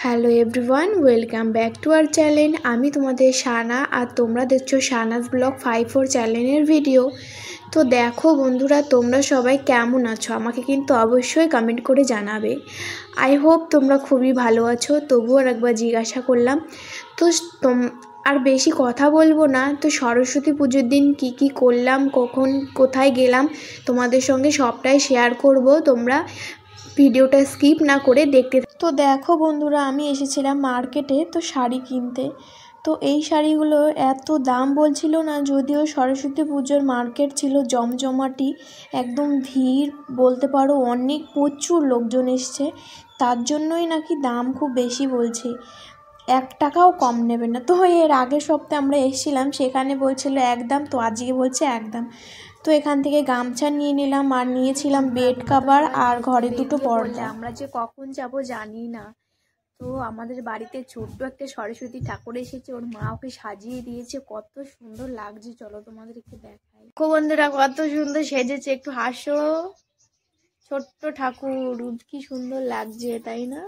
Hello everyone, welcome back to our channel. আমি তোমাদের সানা আর তোমরা দেখছো সানাস ব্লগ 54 চ্যানেলের ভিডিও। তো দেখো বন্ধুরা, তোমরা সবাই কেমন আছো আমাকে কিন্তু অবশ্যই কমেন্ট করে জানাবে। আই হোপ তোমরা খুবই ভালো আছো। তবুও একবার জিজ্ঞাসা করলাম। তো আর বেশি কথা বলবো না। তো সরস্বতী পুজোর দিন কি করলাম, কখন কোথায় গেলাম তোমাদের সঙ্গে সবটাই শেয়ার করব। তোমরা ভিডিওটা স্কিপ না করে দেখতে। তো দেখো বন্ধুরা, আমি এসেছিলাম মার্কেটে তো শাড়ি কিনতে। তো এই শাড়িগুলো এত দাম বলছিল না, যদিও সরস্বতী পুজোর মার্কেট ছিল জমজমাটি, একদম ভিড় বলতে পারো, অনেক প্রচুর লোকজন এসছে, তার জন্যই নাকি দাম খুব বেশি বলছে, 1 টাকাও কম নেবে না। তো এর আগের সপ্তাহে আমরা এসেছিলাম, সেখানে বলছিল একদম, তো আজকে বলছে একদম। তো এখান থেকে গামছা নিয়ে নিলাম আর নিয়েছিলাম বেড কভার আর ঘরে দুটো পর্দা। আমরা যে কখন যাব জানি না। তো আমাদের বাড়িতে ছোট্ট একটা সরস্বতী ঠাকুর এসেছে, ওর মা ওকে সাজিয়ে দিয়েছে, কত সুন্দর লাগছে। চলো তোমাদের একটু দেখাই। বন্ধুরা কত সুন্দর সেজেছে, একটু হাসো। ছোট্ট ঠাকুর, কি সুন্দর লাগছে তাই না?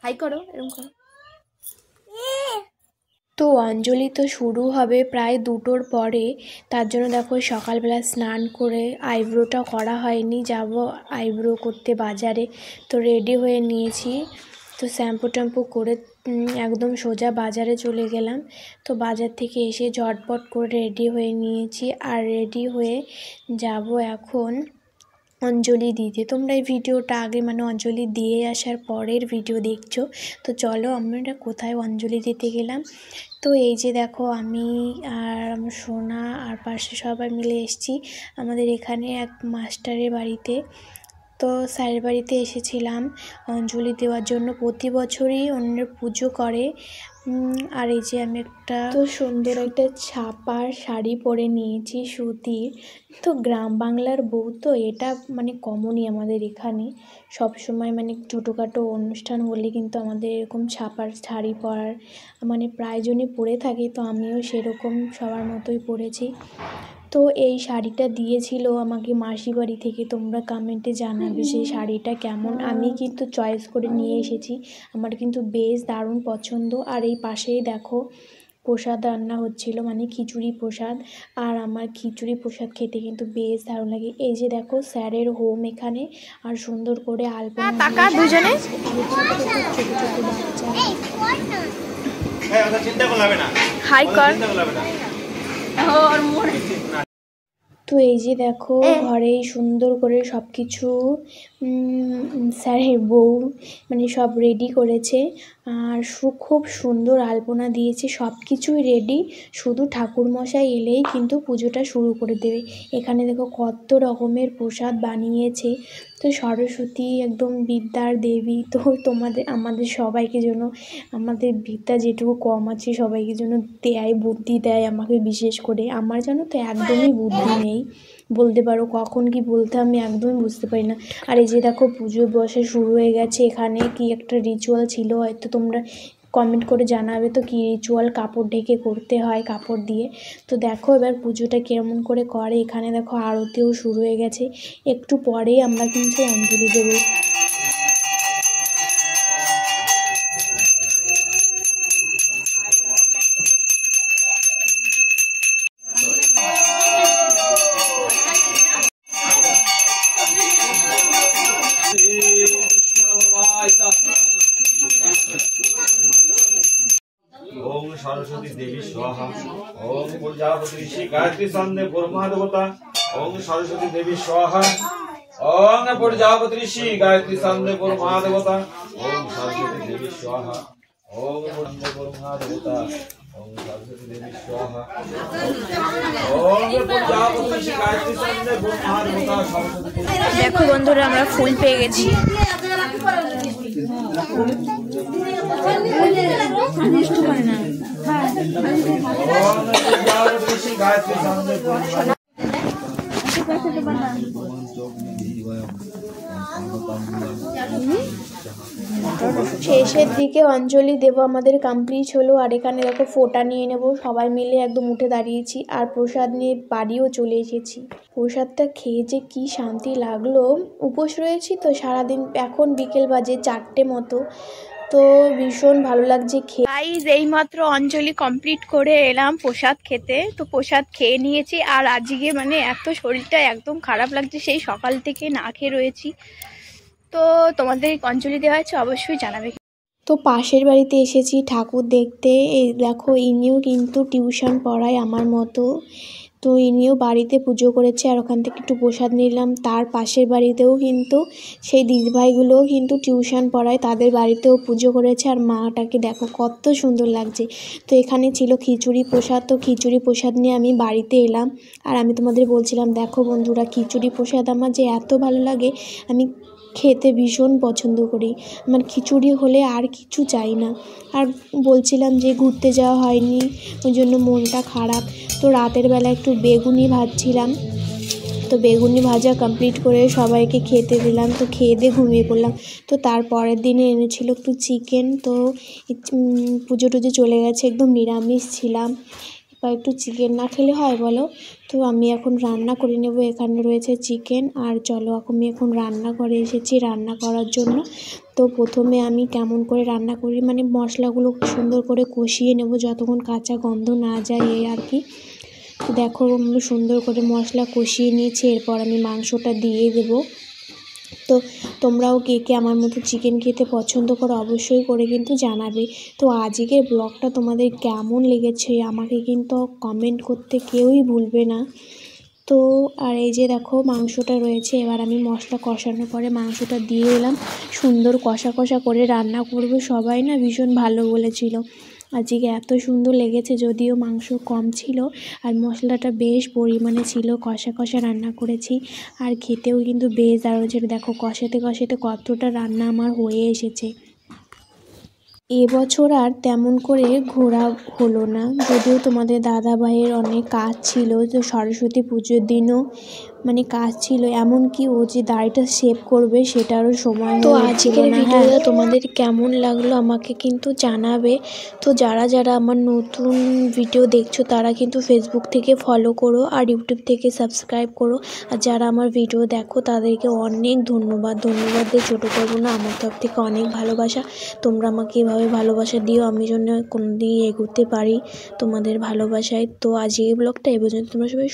হাই করো, এরকম করো। তো অঞ্জলি তো শুরু হবে প্রায় 2টোর পরে, তার জন্য দেখো সকালবেলা স্নান করে, আইব্রোটা করা হয়নি, যাব আইব্রো করতে বাজারে। তো রেডি হয়ে নিয়েছি, তো শ্যাম্পু ট্যাম্পু করে একদম সোজা বাজারে চলে গেলাম। তো বাজার থেকে এসে ঝটপট করে রেডি হয়ে নিয়েছি, আর রেডি হয়ে যাব এখন অঞ্জলি দিতে। তোমরা এই ভিডিওটা আগে অঞ্জলি দিয়ে আসার পরের ভিডিও দেখছো। তো চলো আমরা কোথায় অঞ্জলি দিতে গেলাম। তো এই যে দেখো, আমি আর আমার সোনা আর পাশে সবাই মিলে এসেছি আমাদের এখানে এক মাস্টারের বাড়িতে। তো স্যারের বাড়িতে এসেছিলাম অঞ্জলি দেওয়ার জন্য। প্রতি বছরই অন্যের পুজো করে। আর এই যে আমি একটা সুন্দর একটা ছাপার শাড়ি পরে নিয়েছি সুতির। তো গ্রাম বাংলার বউ তো এটা কমনই আমাদের এখানে। সব সময় ছোটোখাটো অনুষ্ঠান হলে কিন্তু আমাদের এরকম ছাপার শাড়ি পরার প্রায়জনই পরে থাকে। তো আমিও সেরকম সবার মতোই পরেছি। তো এই শাড়িটা দিয়েছিল আমাকে মাসি বাড়ি থেকে। তোমরা কমেন্টে জানাবে সেই শাড়িটা কেমন। আমি কিন্তু চয়েস করে নিয়ে এসেছি, আমার কিন্তু বেশ দারুণ পছন্দ। আর এই পাশেই দেখো প্রসাদ রান্না হচ্ছিল, খিচুড়ি প্রসাদ। আর আমার খিচুড়ি প্রসাদ খেতে কিন্তু বেশ দারুণ লাগে। এই যে দেখো স্যারের হোম এখানে, আর সুন্দর করে আলপনা দুজনে হাই কর। তো এই যে দেখো ঘরেই সুন্দর করে সব কিছু স্যারের বউ সব রেডি করেছে। আর খুব সুন্দর আলপনা দিয়েছে, সব কিছুই রেডি, শুধু ঠাকুরমশাই এলেই কিন্তু পুজোটা শুরু করে দেবে। এখানে দেখো কত রকমের প্রসাদ বানিয়েছে। তো সরস্বতী একদম বিদ্যার দেবী, তো আমাদের সবাইকে যেন, আমাদের বিদ্যা যেটুকু কম আছে সবাইকে যেন দেয়, বুদ্ধি দেয় আমাকে বিশেষ করে। আমার যেন তো একদমই বুদ্ধি নেই বলতে পারো, কখন কি বলতে আমি একদমই বুঝতে পারি না। আর এই যে দেখো পুজো বসা শুরু হয়ে গেছে। এখানে কি একটা রিচুয়াল ছিল, হয়তো তোমরা কমেন্ট করে জানাবে তো কি রিচুয়াল। কাপড় ঢেকে করতে হয়, কাপড় দিয়ে। তো দেখো এবার পুজোটা কেমন করে করে। এখানে দেখো আরতিও শুরু হয়ে গেছে, একটু পরেই আমরা কিন্তু অঞ্জলি দেবো। ओम सरस्वती देवी स्वाहा। ओम प्रजापति ऋषि गायत्री संदे ब्रह्मा देवता। ओम सरस्वती देवी स्वाहा। ओम प्रजापति ऋषि गायत्री संदे ब्रह्मा देवता। ओम सरस्वती देवी स्वाहा। ओम ब्रह्मा देवता। ओम सरस्वती देवी स्वाहा। ओम प्रजापति ऋषि गायत्री संदे ब्रह्मा देवता। सरस्वती দেখো বন্ধুরা, আমরা ফুল পেয়ে গেছি। শেষের দিকে অঞ্জলি দেব আমাদের কমপ্লিট হলো। আর এখানে দেখো ফোঁটা নিয়ে নেব, সবাই মিলে একদম উঠে দাঁড়িয়েছি আর প্রসাদ নিয়ে বাড়িও চলে এসেছি। প্রসাদটা খেয়ে যে কি শান্তি লাগলো। উপোস রয়েছি তো সারাদিন, এখন বিকেল বাজে 4টে মতো, তো ভীষণ ভালো লাগছে খেয়ে। গাইস এইমাত্র অঞ্জলি কমপ্লিট করে এলাম প্রসাদ খেতে, তো প্রসাদ খেয়ে নিয়েছি। আর আজকে মানে এত শরীরটা একদম খারাপ লাগছে, সেই সকাল থেকে না খেয়ে রয়েছি। তো তোমাদের অঞ্জলি দেওয়া হয়েছে অবশ্যই জানাবে। তো পাশের বাড়িতে এসেছি ঠাকুর দেখতে। এই দেখো ইনিও কিন্তু টিউশন পড়ায় আমার মতো, তো ইনিও বাড়িতে পুজো করেছে আর ওখান থেকে একটু প্রসাদ নিলাম। তার পাশের বাড়িতেও কিন্তু সেই দিদিভাইগুলোও কিন্তু টিউশন পড়ায়, তাদের বাড়িতেও পুজো করেছে। আর মাটাকে দেখো কত সুন্দর লাগছে। তো এখানে ছিল খিচুড়ি প্রসাদ, তো খিচুড়ি প্রসাদ নিয়ে আমি বাড়িতে এলাম। আর আমি তোমাদের বলছিলাম দেখো বন্ধুরা, খিচুড়ি প্রসাদ আমার যে এত ভালো লাগে, আমি খেতে ভীষণ পছন্দ করি। আমার খিচুড়ি হলে আর কিছু চাই না। আর বলছিলাম যে ঘুরতে যাওয়া হয়নি, ওই জন্য মনটা খারাপ। তো রাতের বেলা একটু বেগুনি ভাজছিলাম, তো বেগুনি ভাজা কমপ্লিট করে সবাইকে খেতে দিলাম। তো খেয়ে দিয়ে ঘুমিয়ে পড়লাম। তো তারপরের দিনে এনেছিল একটু চিকেন, তো পুজো টুজো চলে গেছে, একদম নিরামিষ ছিলাম। বা একটু চিকেন না খেলে হয় বলো? তো আমি এখন রান্না করে নেব। এখানে রয়েছে চিকেন, আর চলো আমি এখন রান্না করে এসেছি রান্না করার জন্য। তো প্রথমে আমি কেমন করে রান্না করি, মানে মশলাগুলো সুন্দর করে কষিয়ে নেব যতক্ষণ কাঁচা গন্ধ না যায়, এই আর কি। দেখো আমি সুন্দর করে মশলা কষিয়ে নিয়েছি, এরপর আমি মাংসটা দিয়ে দেবো। তো তোমরাও কে কে আমার মতো চিকেন খেতে পছন্দ করো অবশ্যই করে কিন্তু জানাবে। তো আজকের ব্লগটা তোমাদের কেমন লেগেছে আমাকে কিন্তু কমেন্ট করতে কেউই ভুলবে না। তো আর এই যে দেখো মাংসটা রয়েছে, এবার আমি মশলা কষানোর পরে মাংসটা দিয়ে এলাম। সুন্দর কষা কষা করে রান্না করবো, সবাই না ভীষণ ভালো বলেছিল। আজকে এত সুন্দর লেগেছে, যদিও মাংস কম ছিল আর মশলাটা বেশ পরিমাণে ছিল, কষা কষা রান্না করেছি। আর খেতেও কিন্তু বেশ দারুণ ছিল। দেখো কষাতে কষাতে কতটা রান্না আমার হয়ে এসেছে। এবছর আর তেমন করে ঘোরা হলো না, যদিও তোমাদের দাদা ভাইয়ের অনেক কাজ ছিল। তো সরস্বতী পুজোর দিনও মানে কাজ ছিল, এমনকি ও যে দাড়িটা শেভ করবে সেটারও সময় তো আজকের ভিডিওটা তোমাদের কেমন লাগলো আমাকে কিন্তু জানাবে। তো যারা যারা আমার নতুন ভিডিও দেখছো তারা কিন্তু ফেসবুক থেকে ফলো করো আর ইউটিউব থেকে সাবস্ক্রাইব করো। আর যারা আমার ভিডিও দেখো তাদেরকে অনেক ধন্যবাদ দিয়ে ছোটো করবো না, আমার তরফ থেকে অনেক ভালোবাসা। তোমরা আমাকে এভাবে ভালোবাসা দিও, আমি জন্য কোনো দিন এগোতে পারি তোমাদের ভালোবাসায়। তো আজ এই ব্লগটা এই পর্যন্ত। তোমরা সবাই